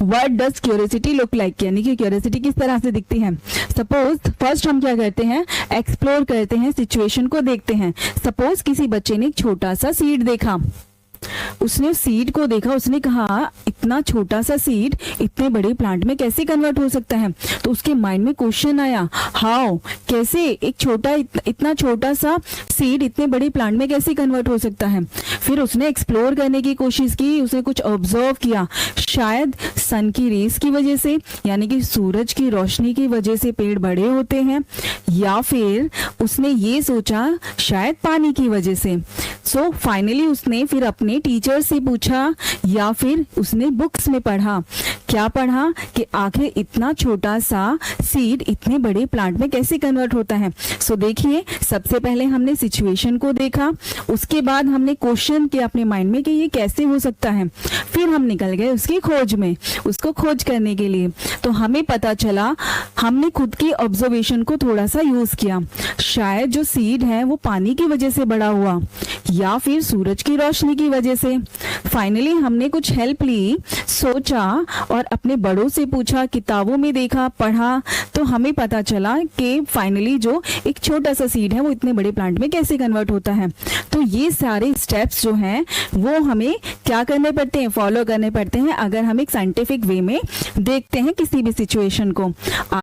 What does curiosity look like, यानी कि curiosity किस तरह से दिखती है। सपोज फर्स्ट हम क्या करते हैं, एक्सप्लोर करते हैं, सिचुएशन को देखते हैं। सपोज किसी बच्चे ने एक छोटा सा सीड देखा, उसने सीड को देखा, उसने कहा इतना छोटा सा सीड इतने बड़े प्लांट में कैसे कन्वर्ट हो सकता है। तो उसके माइंड में क्वेश्चन आया, हाउ, कैसे एक छोटा इतना छोटा सा सीड इतने बड़े प्लांट में कैसे कन्वर्ट हो सकता है। फिर उसने एक्सप्लोर करने की कोशिश की, उसने कुछ ऑब्जर्व किया, शायद सन की रेस की वजह से, यानी कि सूरज की रोशनी की वजह से पेड़ बड़े होते हैं, या फिर उसने ये सोचा शायद पानी की वजह से। सो फाइनली उसने फिर अपने टीचर से पूछा या फिर उसने बुक्स में पढ़ा। क्या पढ़ा कि आखिर इतना छोटा सा सीड इतने बड़े प्लांट में कैसे कन्वर्ट होता है। सो देखिए, सबसे पहले हमने सिचुएशन को देखा, उसके बाद हमने क्वेश्चन किया अपने माइंड में कि ये कैसे हो सकता है। फिर हम निकल गए उसकी खोज में, उसको खोज करने के लिए। तो हमें पता चला, हमने खुद की ऑब्जर्वेशन को थोड़ा सा यूज किया, शायद जो सीड है वो पानी की वजह से बड़ा हुआ या फिर सूरज की रोशनी की वजह से। फाइनली हमने कुछ हेल्प ली, सोचा और अपने बड़ों से पूछा, किताबों में देखा, पढ़ा, तो हमें पता चला कि फाइनली जो एक छोटा सा सीड है वो इतने बड़े प्लांट में कैसे कन्वर्ट होता है। तो ये सारे स्टेप्स जो हैं वो हमें क्या करने पड़ते हैं, फॉलो करने पड़ते हैं, अगर हम एक साइंटिफिक वे में देखते हैं किसी भी सिचुएशन को।